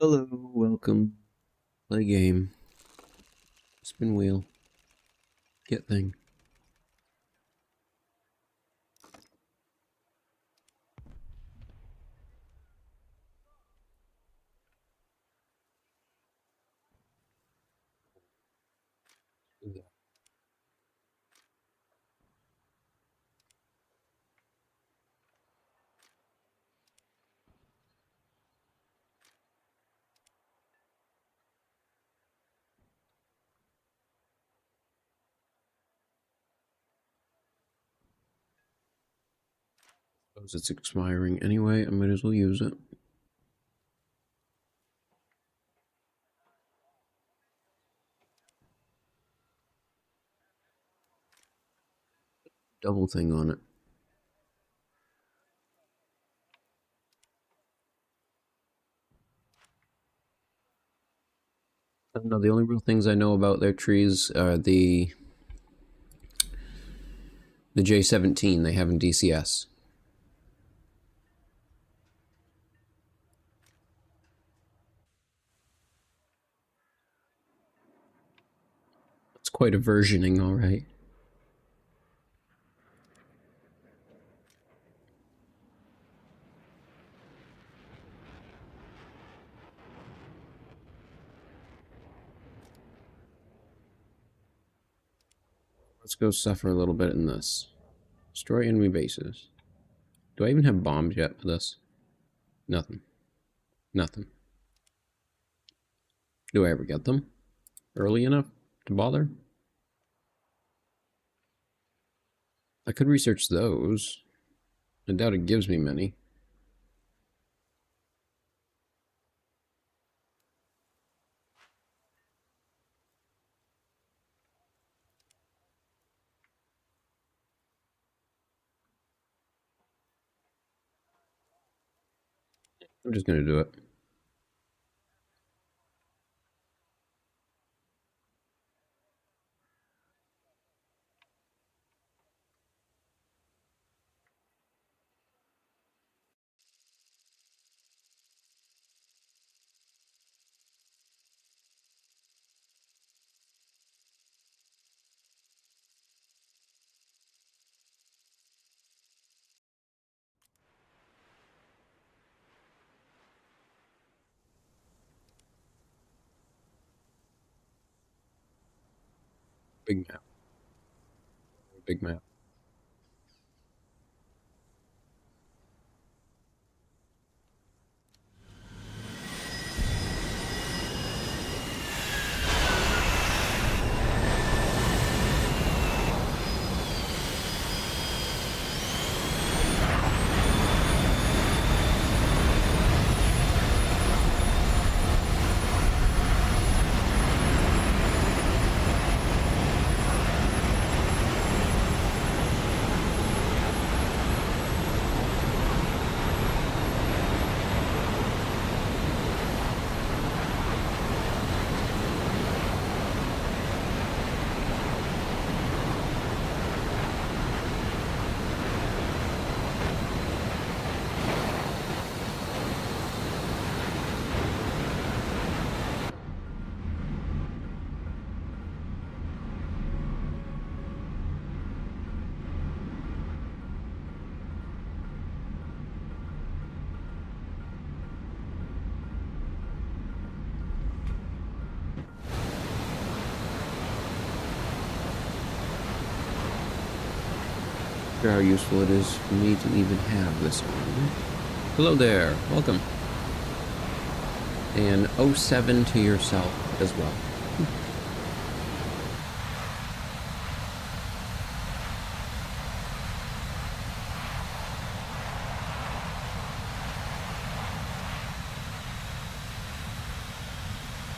Hello, welcome. Play game. Spin wheel. Get thing. Yeah. Suppose it's expiring anyway, I might as well use it. Double thing on it. I don't know, the only real things I know about their trees are the J17 they have in DCS. It's quite a versioning, alright. Let's go suffer a little bit in this. Destroy enemy bases. Do I even have bombs yet for this? Nothing. Nothing. Do I ever get them? Early enough to bother? I could research those. I doubt it gives me many. I'm just gonna do it. Big map. Big map. How useful it is for me to even have this on. Hello there, welcome. And 07 to yourself as well.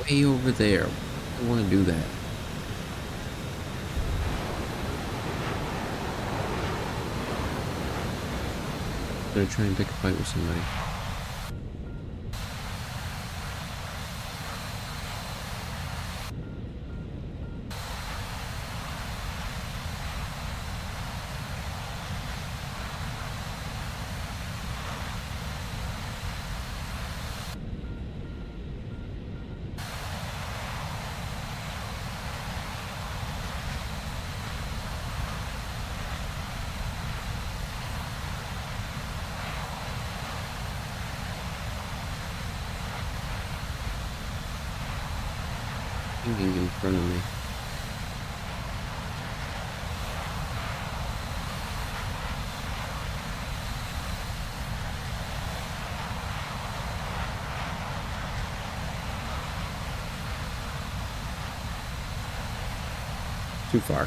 Way over there. I want to do that. I'm gonna try and pick a fight with somebody. Hanging in front of me. Too far.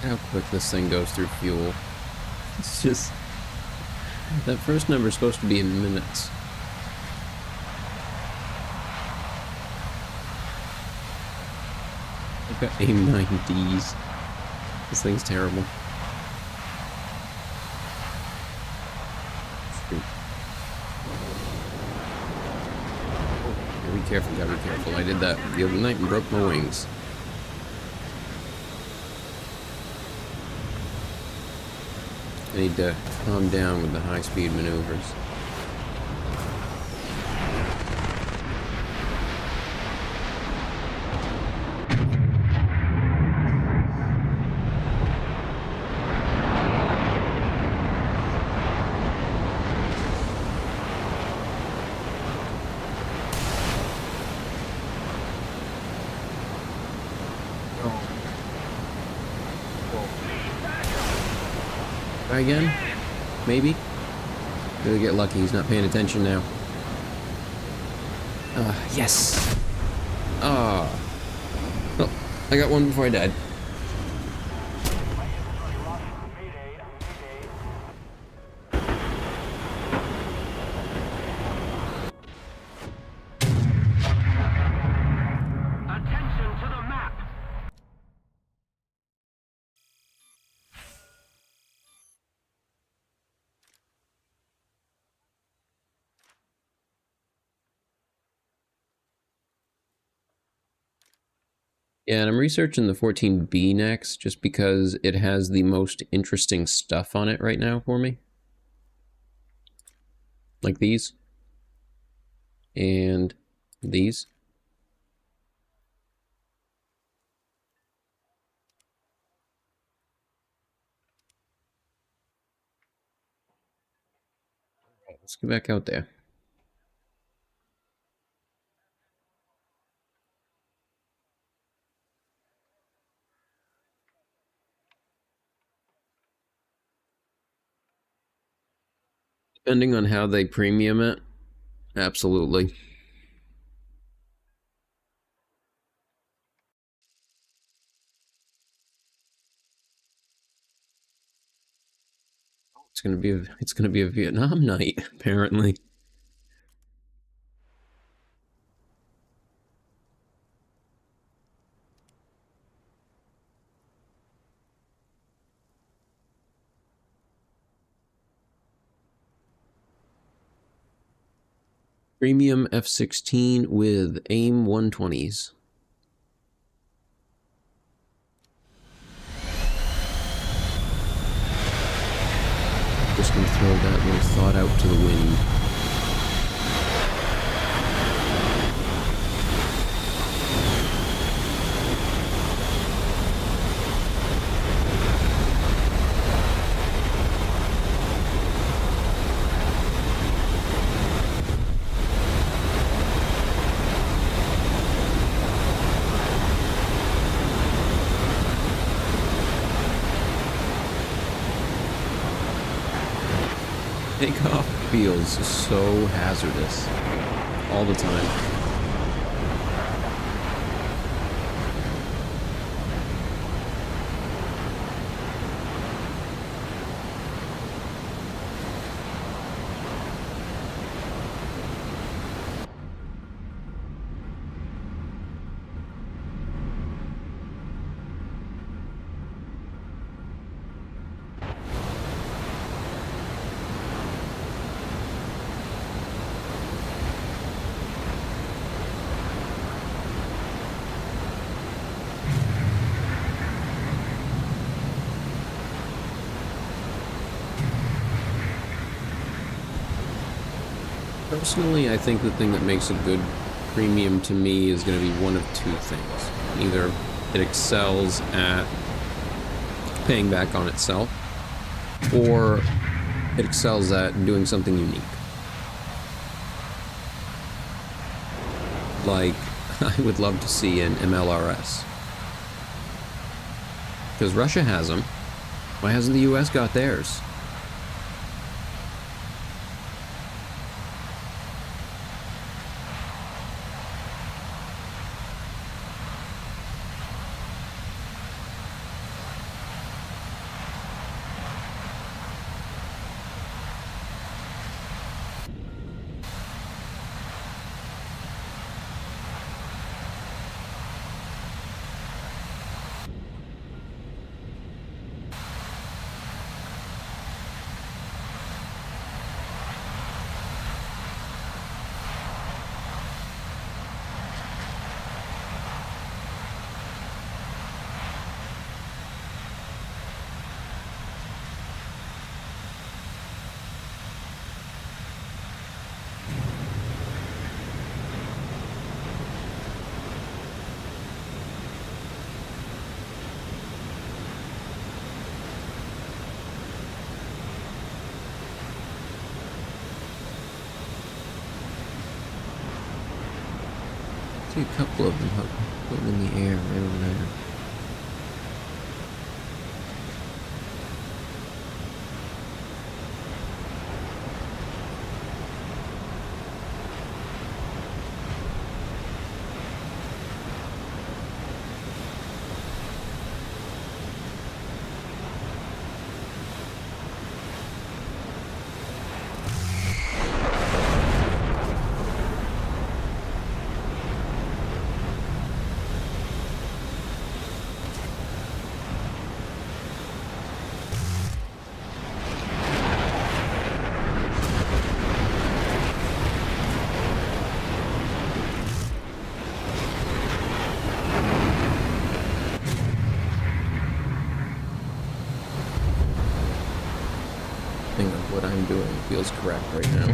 How quick this thing goes through fuel. It's just... that first number is supposed to be in minutes. I've got AIM-9Ds. This thing's terrible. Gotta be careful, gotta be careful. I did that the other night and broke my wings. I need to calm down with the high-speed maneuvers. Try again? Maybe? Really get lucky, he's not paying attention now. Yes! Ah. Oh, I got one before I died. Yeah, and I'm researching the 14B next, just because it has the most interesting stuff on it right now for me. Like these. And these. Let's get back out there. Depending on how they premium it, absolutely. It's gonna be a Vietnam night, apparently. Premium F-16 with AIM 120s. Just gonna throw that little thought out to the wind. Takeoff feels so hazardous all the time. Personally, I think the thing that makes a good premium to me is going to be one of two things. Either it excels at paying back on itself, or it excels at doing something unique. Like, I would love to see an MLRS. Because Russia has them. Why hasn't the US got theirs? I see a couple of them floating in the air right over there. Of what I'm doing feels correct right now.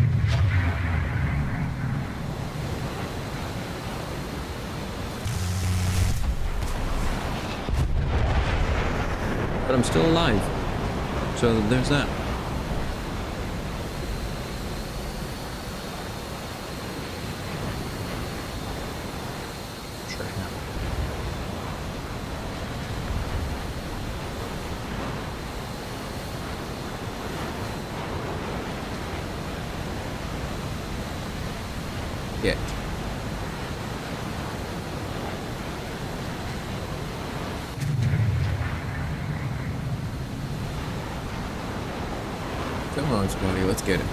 But I'm still alive. So there's that. Sure. Yeah. Come on, Spotty, let's get it.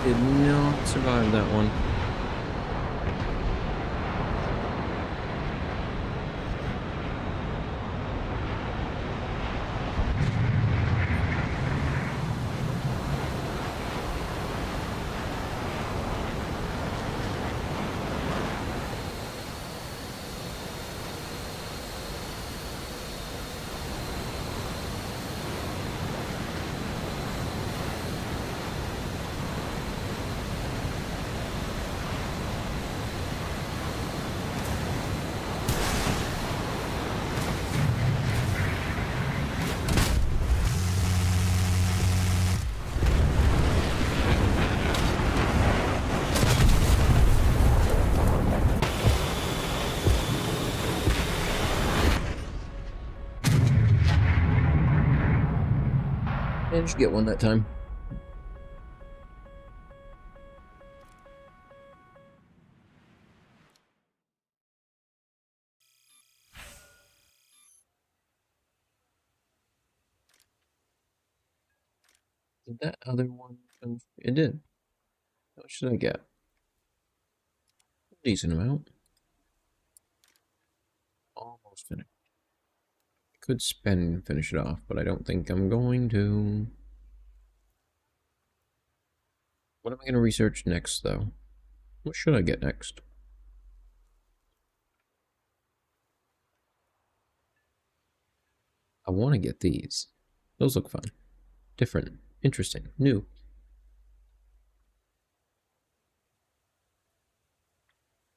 Did not survive that one. Managed to get one that time. Did that other one come? It did. What should I get? Decent amount. Almost finished. Could spend and finish it off, but I don't think I'm going to. What am I going to research next, though? What should I get next? I want to get these. Those look fun. Different. Interesting. New.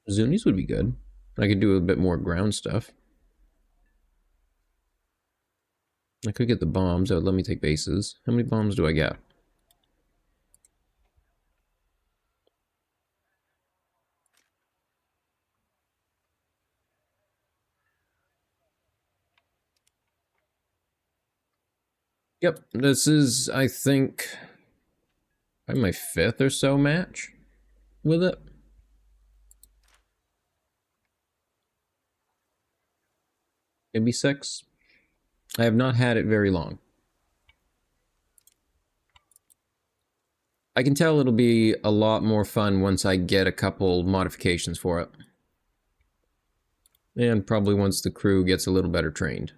Zunies would be good. I could do a bit more ground stuff. I could get the bombs. That would let me take bases. How many bombs do I get? Yep, this is, I think, probably my 5th or so match with it. Maybe 6. I have not had it very long. I can tell it'll be a lot more fun once I get a couple modifications for it. And probably once the crew gets a little better trained.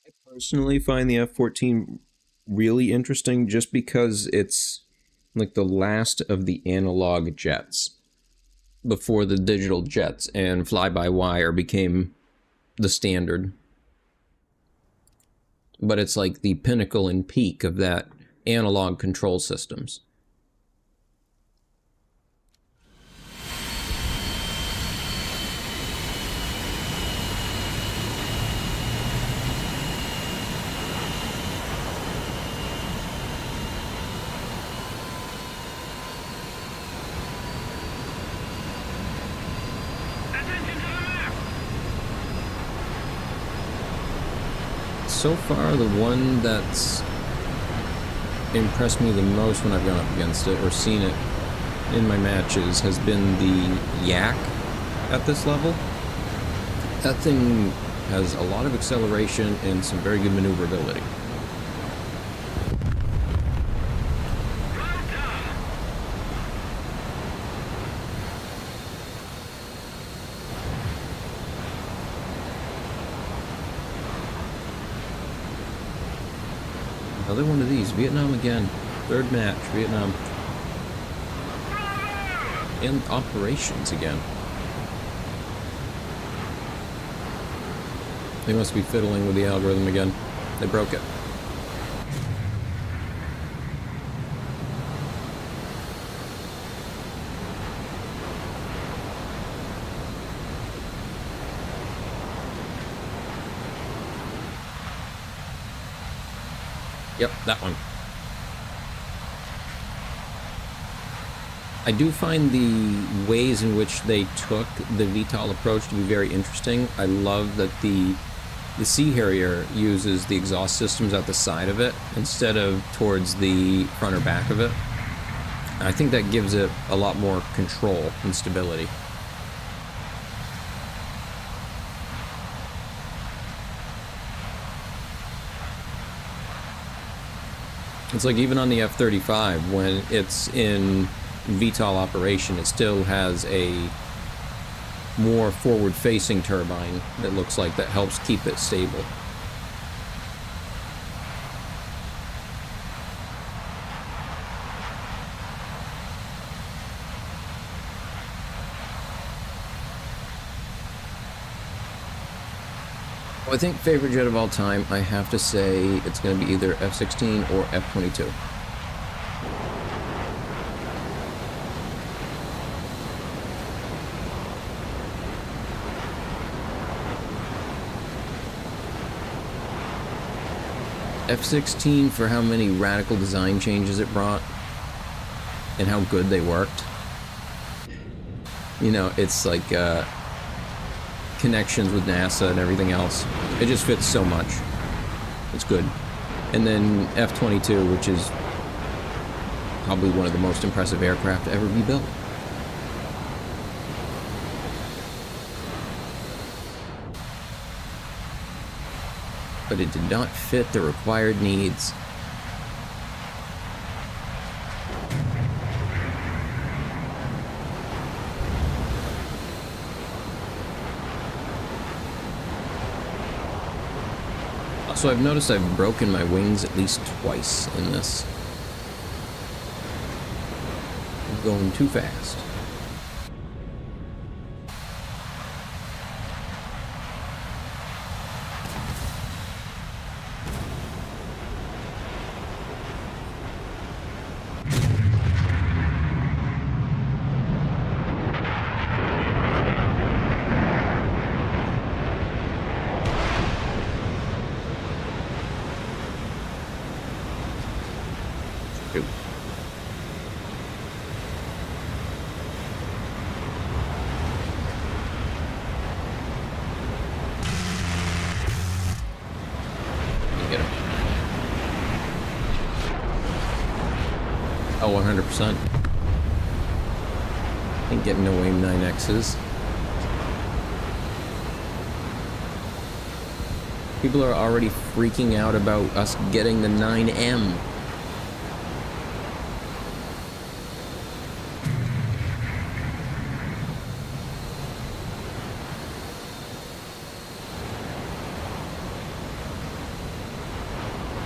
I personally find the F-14 really interesting just because it's like the last of the analog jets before the digital jets and fly-by-wire became the standard. But it's like the pinnacle and peak of that analog control systems. So far, the one that's impressed me the most when I've gone up against it or seen it in my matches has been the Yak at this level. That thing has a lot of acceleration and some very good maneuverability. Another one of these. Vietnam again. 3rd match. Vietnam. And operations again. They must be fiddling with the algorithm again. They broke it. Yep, that one. I do find the ways in which they took the VTOL approach to be very interesting. I love that the Sea Harrier uses the exhaust systems at the side of it instead of towards the front or back of it. I think that gives it a lot more control and stability. It's like even on the F-35, when it's in VTOL operation, it still has a more forward-facing turbine that looks like that helps keep it stable. Well, I think favorite jet of all time, I have to say it's going to be either F-16 or F-22. F-16 for how many radical design changes it brought and how good they worked. You know, it's like connections with NASA and everything else. It just fits so much. It's good. And then F-22, which is probably one of the most impressive aircraft to ever be built. But it did not fit the required needs. So I've noticed I've broken my wings at least twice in this. I'm going too fast. Oh, 100%. Ain't getting no AIM 9Xs. People are already freaking out about us getting the 9M.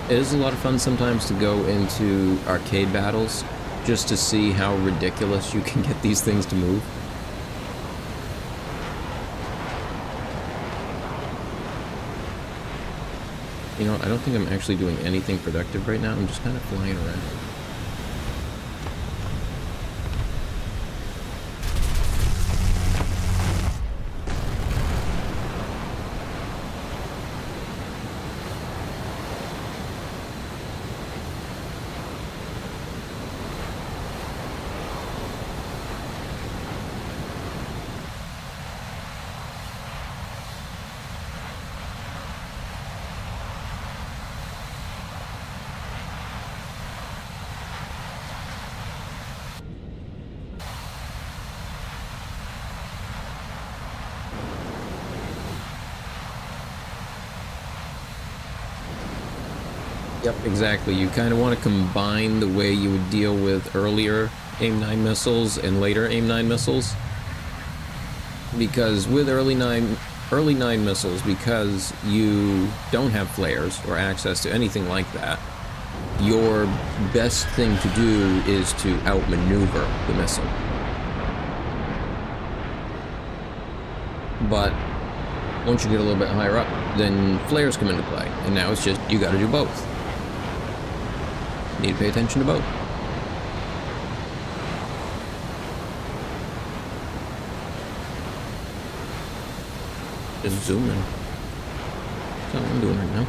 It is a lot of fun sometimes to go into arcade battles just to see how ridiculous you can get these things to move. You know, I don't think I'm actually doing anything productive right now. I'm just kind of flying around. Yep, exactly. You kind of want to combine the way you would deal with earlier AIM-9 missiles and later AIM-9 missiles. Because with early 9 missiles, because you don't have flares or access to anything like that, your best thing to do is to outmaneuver the missile. But once you get a little bit higher up, then flares come into play, and now it's just you got to do both. You need to pay attention to both. Just zoom in. That's all I'm doing right now.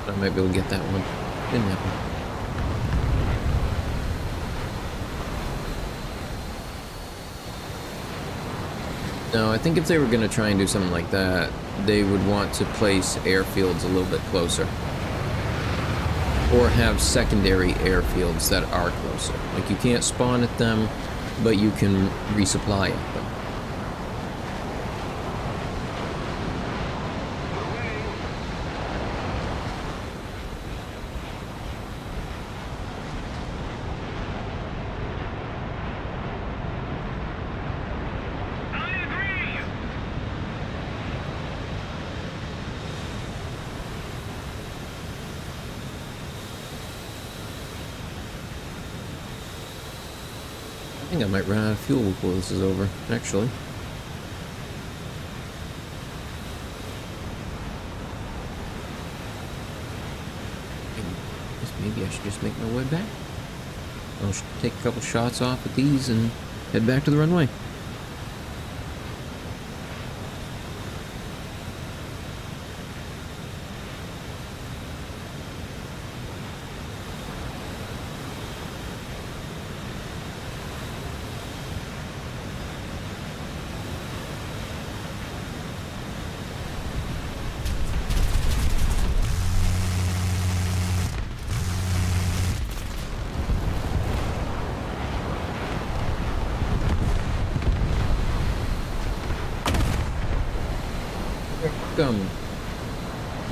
I might be able to get that one. Didn't happen. No, I think if they were going to try and do something like that, they would want to place airfields a little bit closer. Or have secondary airfields that are closer. Like, you can't spawn at them, but you can resupply at them. I think I might run out of fuel before this is over, actually. I guess maybe I should just make my way back. I'll take a couple shots off with these and head back to the runway.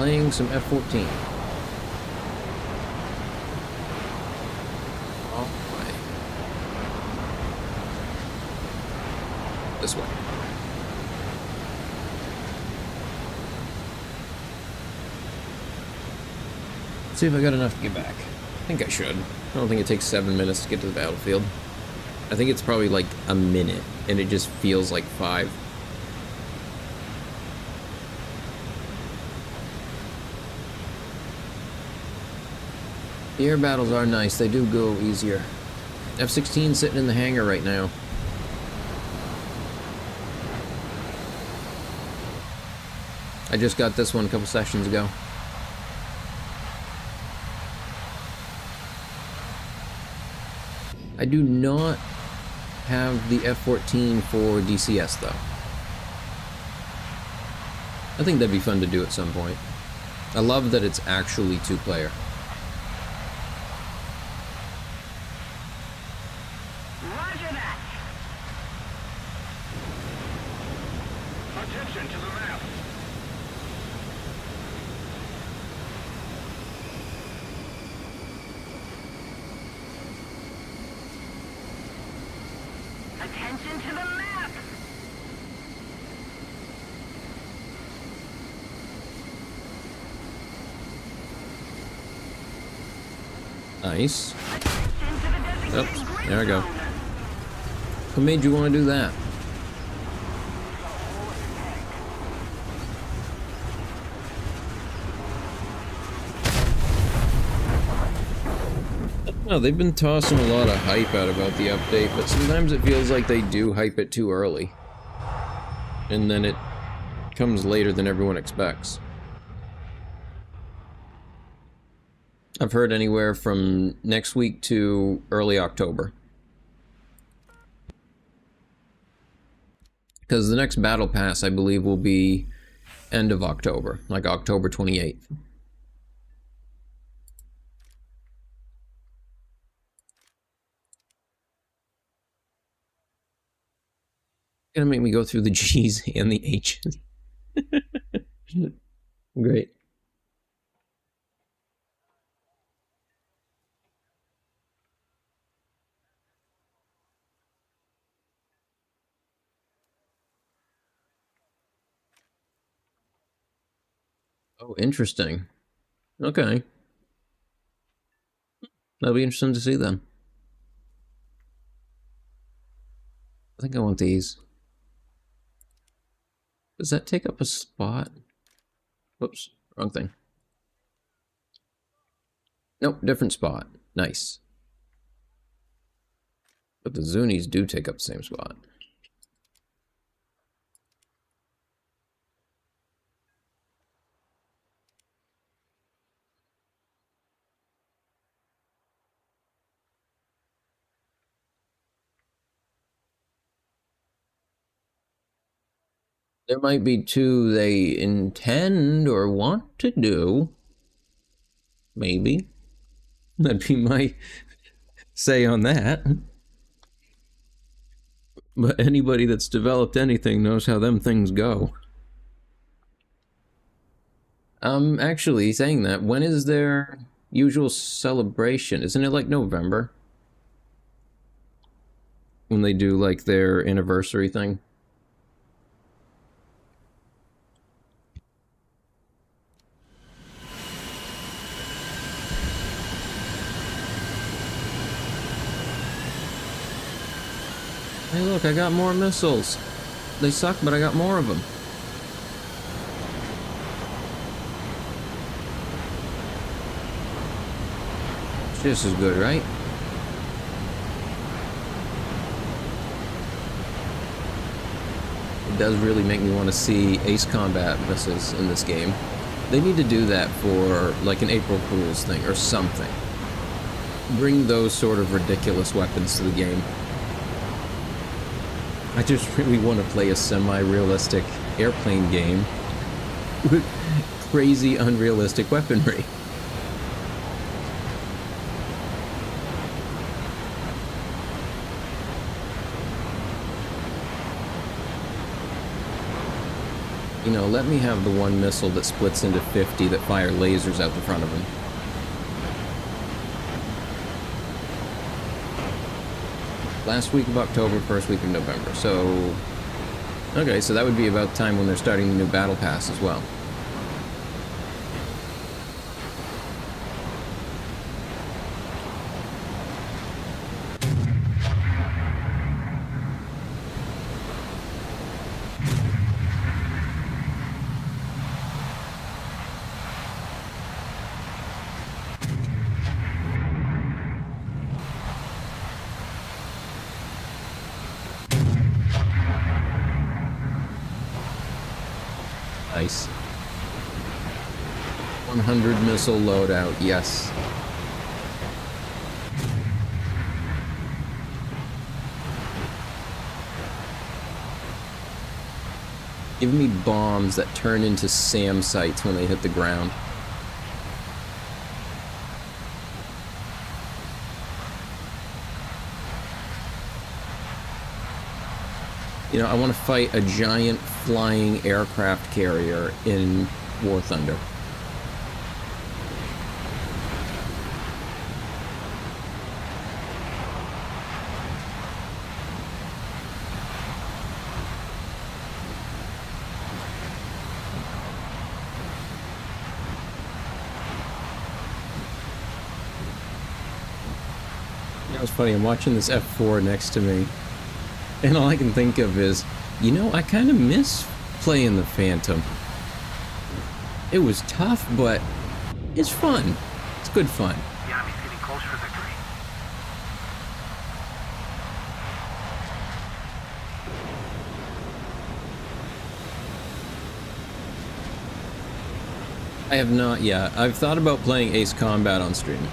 playing some F-14. All right. This way. Let's see if I got enough to get back. I think I should. I don't think it takes 7 minutes to get to the battlefield. I think it's probably like a minute, and it just feels like 5. The air battles are nice. They do go easier. F-16 sitting in the hangar right now. I just got this one a couple sessions ago. I do not have the F-14 for DCS though. I think that'd be fun to do at some point. I love that it's actually 2-player. Roger that. Attention to the map. Attention to the map! Nice. Attention to the designated Oops, grid there we go. zone. What made you want to do that? Well, they've been tossing a lot of hype out about the update, but sometimes it feels like they do hype it too early. And then it comes later than everyone expects. I've heard anywhere from next week to early October. Because the next Battle Pass, I believe, will be end of October, like October 28th. Gonna make me go through the G's and the H's. Great. Oh, interesting. Okay. That'll be interesting to see then. I think I want these. Does that take up a spot? Whoops, wrong thing. Nope, different spot. Nice. But the Zunis do take up the same spot. There might be 2 they intend or want to do. Maybe. That'd be my say on that. But anybody that's developed anything knows how them things go. Actually, saying that, when is their usual celebration? Isn't it like November? When they do like their anniversary thing? Hey look, I got more missiles. They suck, but I got more of them. It's just as good, right? It does really make me want to see Ace Combat missiles in this game. They need to do that for like an April Fool's thing or something. Bring those sort of ridiculous weapons to the game. I just really want to play a semi-realistic airplane game with crazy, unrealistic weaponry. You know, let me have the one missile that splits into 50 that fire lasers out the front of him. Last week of October, first week of November. So, okay, so that would be about the time when they're starting the new battle pass as well. Nice. 100 missile loadout, yes. Give me bombs that turn into SAM sites when they hit the ground. You know, I want to fight a giant flying aircraft carrier in War Thunder. You know, it's funny, I'm watching this F4 next to me, and all I can think of is, you know, I kind of miss playing the Phantom. It was tough, but it's fun. It's good fun. The enemy's getting close for victory. I have not yet. I've thought about playing Ace Combat on stream.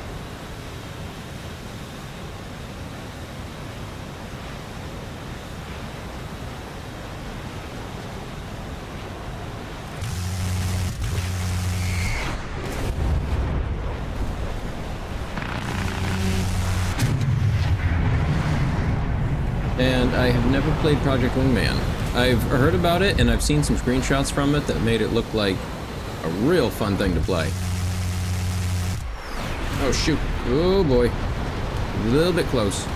And I have never played Project Wingman. I've heard about it, and I've seen some screenshots from it that made it look like a real fun thing to play. Oh shoot. Oh boy. A little bit close.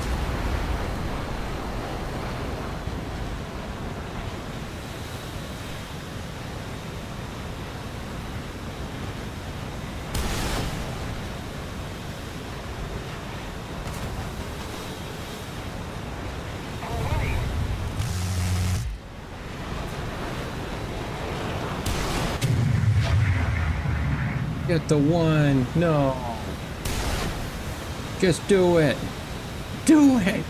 Get the one. No. Just do it. Do it.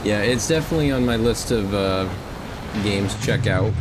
Yeah, it's definitely on my list of games to check out.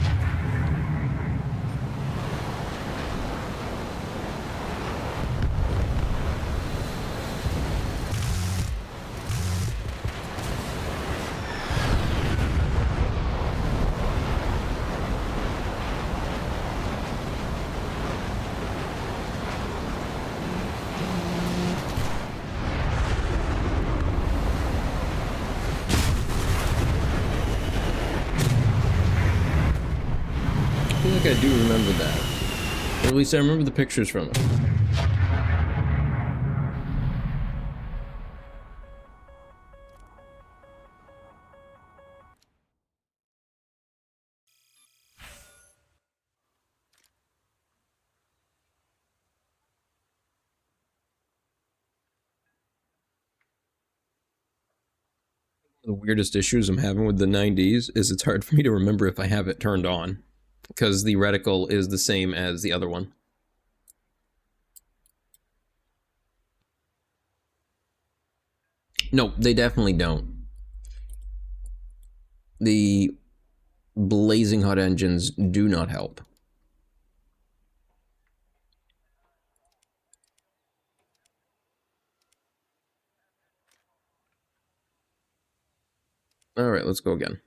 I feel like I do remember that. Or at least I remember the pictures from it. The weirdest issues I'm having with the 90s is it's hard for me to remember if I have it turned on, because the reticle is the same as the other one. No, they definitely don't. The blazing hot engines do not help. All right, let's go again.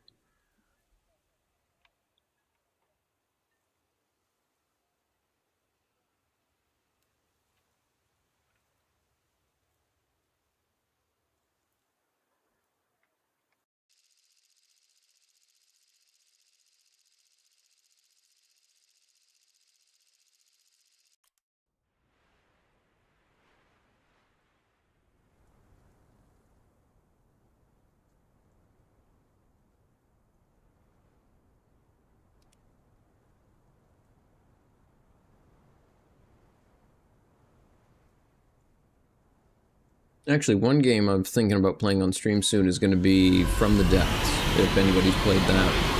Actually, one game I'm thinking about playing on stream soon is going to be From the Depths, if anybody's played that.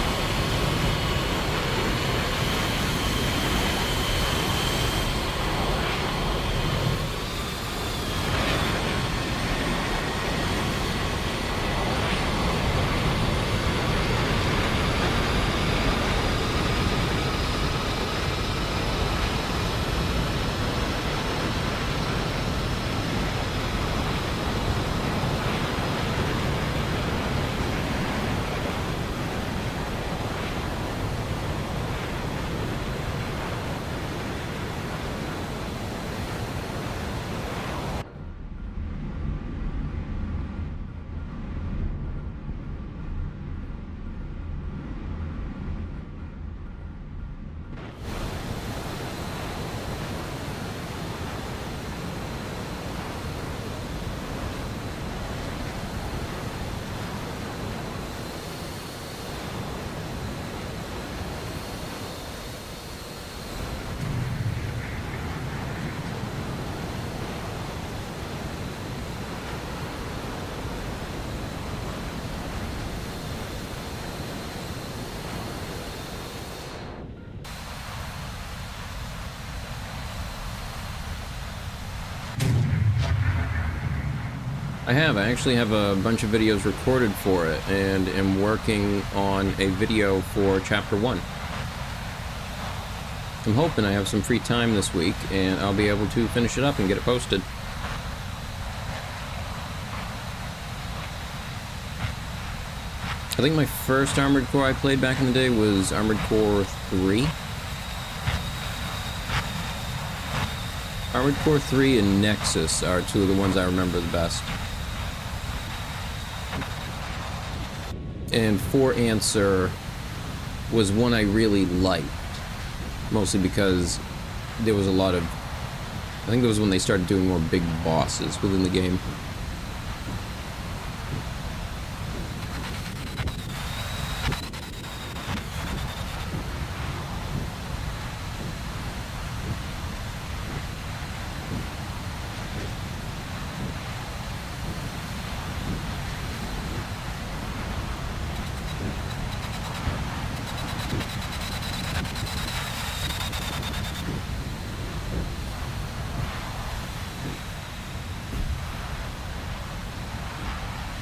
I actually have a bunch of videos recorded for it, and am working on a video for Chapter 1. I'm hoping I have some free time this week, and I'll be able to finish it up and get it posted. I think my first Armored Core I played back in the day was Armored Core 3. Armored Core 3 and Nexus are two of the ones I remember the best. And For Answer was one I really liked, mostly because there was a lot of... I think that was when they started doing more big bosses within the game.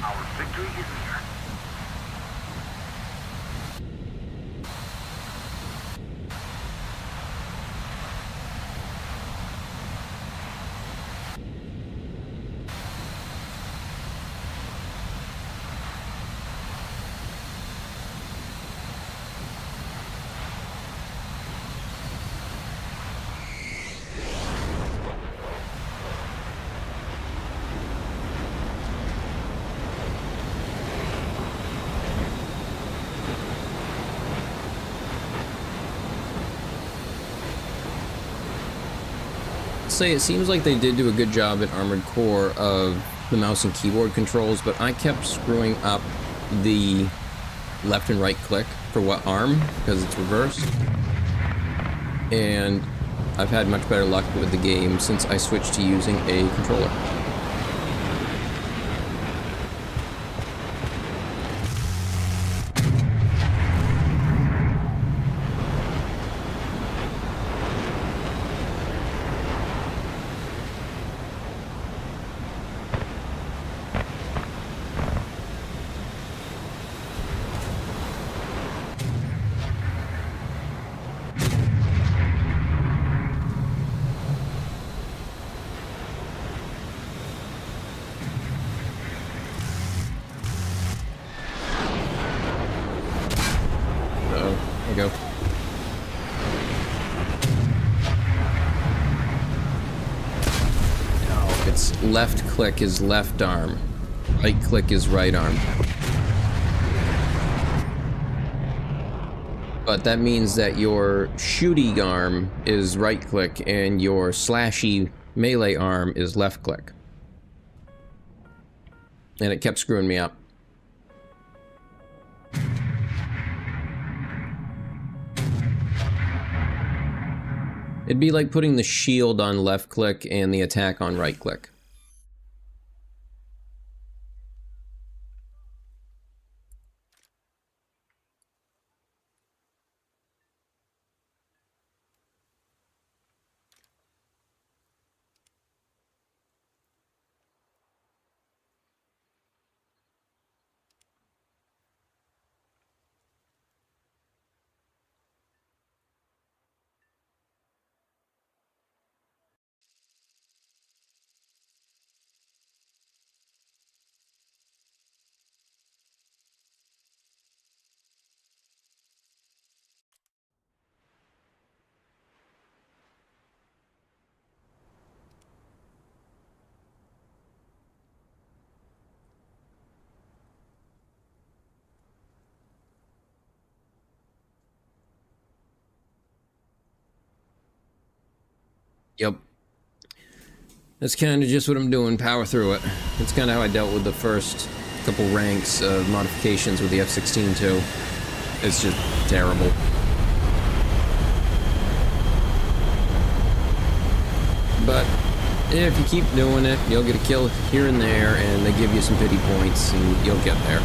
Our victory is near. Say it seems like they did do a good job in Armored Core of the mouse and keyboard controls, but I kept screwing up the left and right click for what arm because it's reversed. And I've had much better luck with the game since I switched to using a controller. Go. No, it's left click is left arm, right click is right arm. But that means that your shooty arm is right click and your slashy melee arm is left click. And it kept screwing me up. It'd be like putting the shield on left click and the attack on right click. Yep. That's kind of just what I'm doing, power through it. That's kind of how I dealt with the first couple ranks of modifications with the F-16 too. It's just terrible. But if you keep doing it, you'll get a kill here and there, and they give you some pity points, and you'll get there.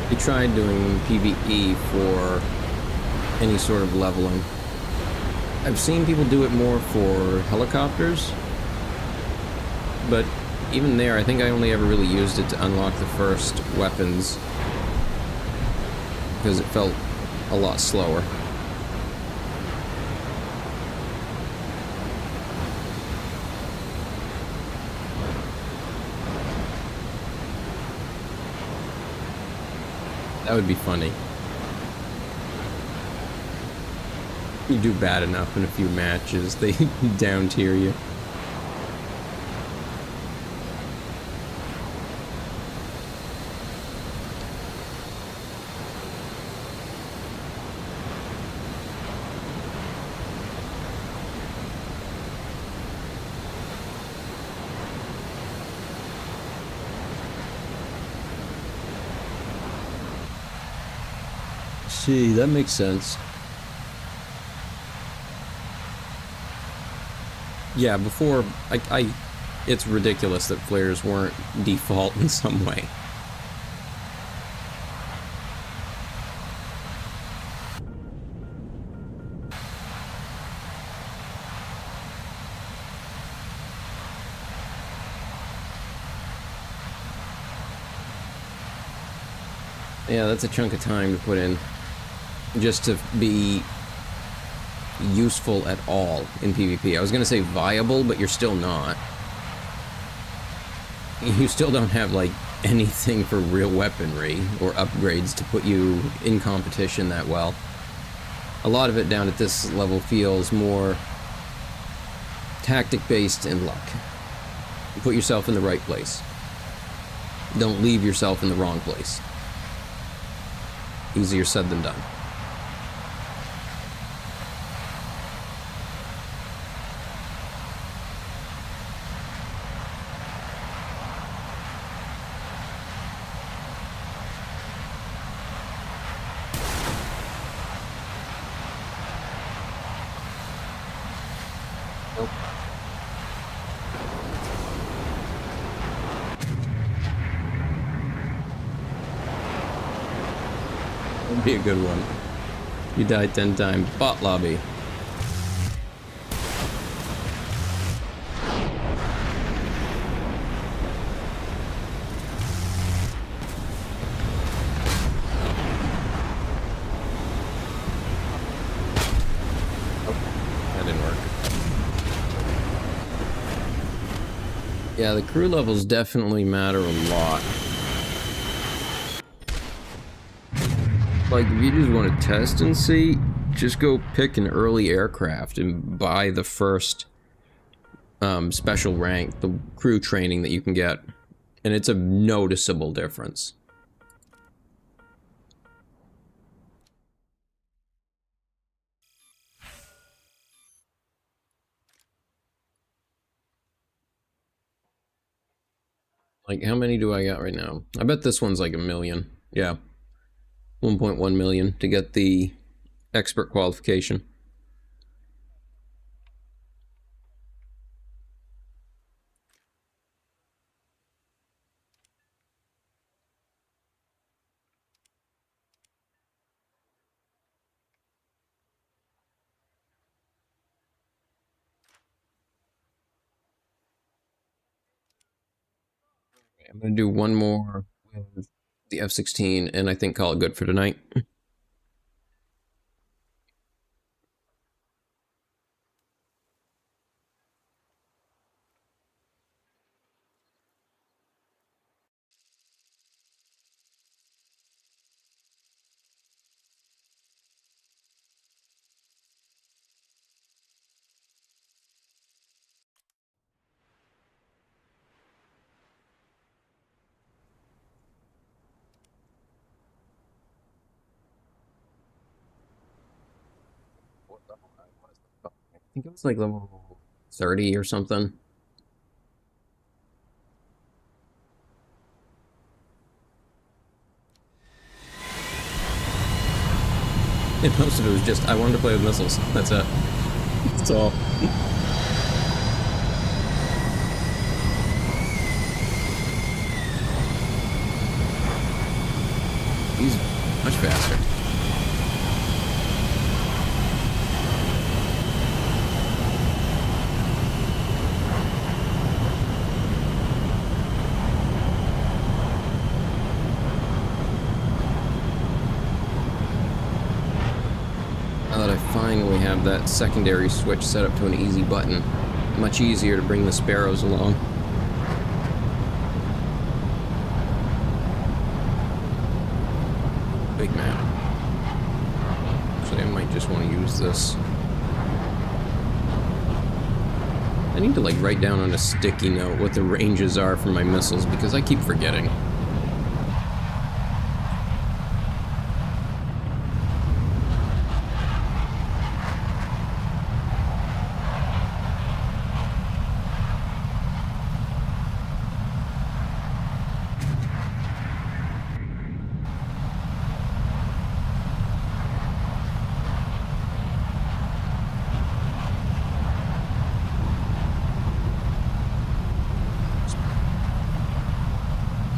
We tried doing PvE for any sort of leveling. I've seen people do it more for helicopters, but even there, I think I only ever really used it to unlock the first weapons because it felt a lot slower. That would be funny. You do bad enough in a few matches, they down tier you. See, that makes sense. Yeah, before, it's ridiculous that flares weren't default in some way. Yeah, that's a chunk of time to put in just to be useful at all in PvP. I was gonna say viable, but you're still not. You still don't have, like, anything for real weaponry or upgrades to put you in competition that well. A lot of it down at this level feels more tactic-based and luck. You put yourself in the right place. Don't leave yourself in the wrong place. Easier said than done. Nope. That'd be a good one. You died 10 times. Bot lobby. That didn't work. Yeah, the crew levels definitely matter a lot. Like, if you just want to test and see, just go pick an early aircraft and buy the first special rank, the crew training that you can get. And it's a noticeable difference. Like, how many do I got right now? I bet this one's like 1 million. Yeah. 1.1 million to get the expert qualification. I'm gonna do one more with the F-16 and I think call it good for tonight. think it was like level 30 or something. And most of it was just, I wanted to play with missiles. That's it. That's all. He's much faster. Now that I finally have that secondary switch set up to an easy button, much easier to bring the sparrows along. Big map. Actually, I might just want to use this. I need to like write down on a sticky note what the ranges are for my missiles because I keep forgetting.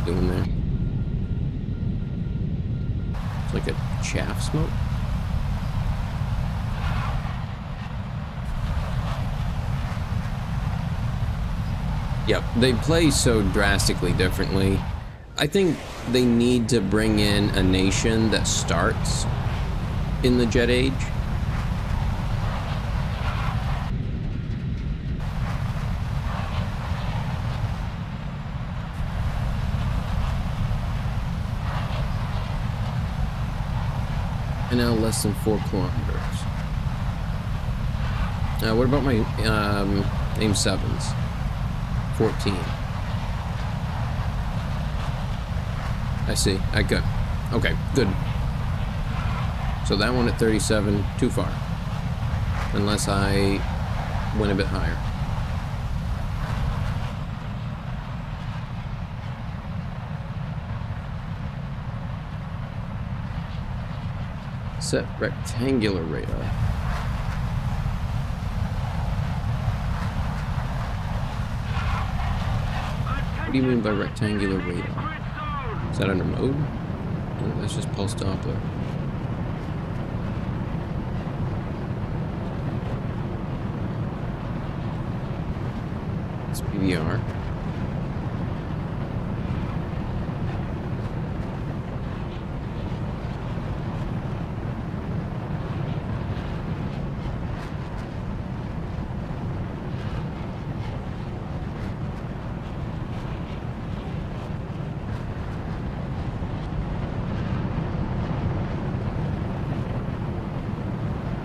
Doing there. It's like a chaff smoke. Yep, they play so drastically differently. I think they need to bring in a nation that starts in the Jet Age. And now less than 4 kilometers. What about my aim 7s? 14. I see. I got. Okay, good. So that one at 37, too far. Unless I went a bit higher. Set rectangular radar. What do you mean by rectangular radar? Is that under mode? No, that's just pulse Doppler. It's PVR.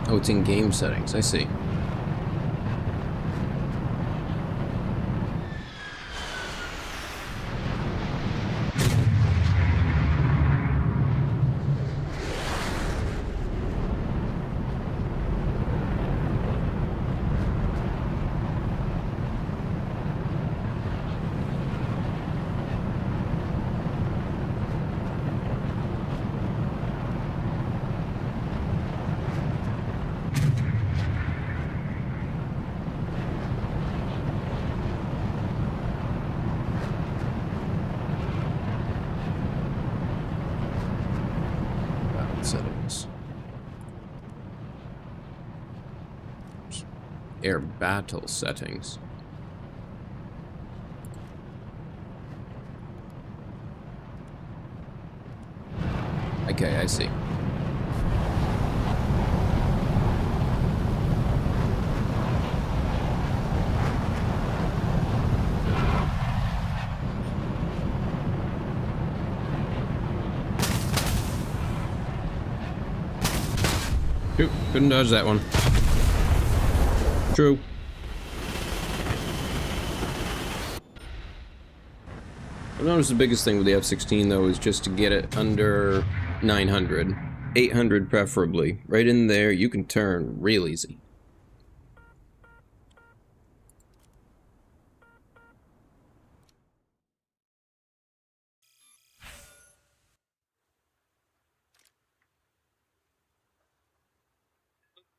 Oh, it's in game settings. I see. Settings. Air battle settings. Okay, I see. Shoot, couldn't dodge that one. True. I've noticed the biggest thing with the F-16 though is just to get it under 900. 800 preferably. Right in there, you can turn real easy.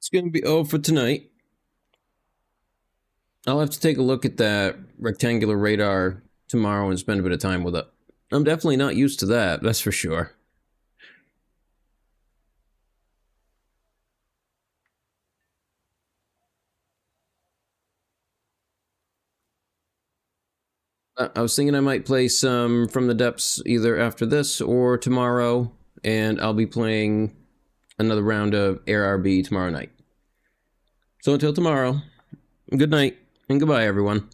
It's going to be all for tonight. I'll have to take a look at that rectangular radar tomorrow and spend a bit of time with it. I'm definitely not used to that, that's for sure. I was thinking I might play some From the Depths either after this or tomorrow, and I'll be playing another round of Air RB tomorrow night. So until tomorrow, good night and goodbye, everyone.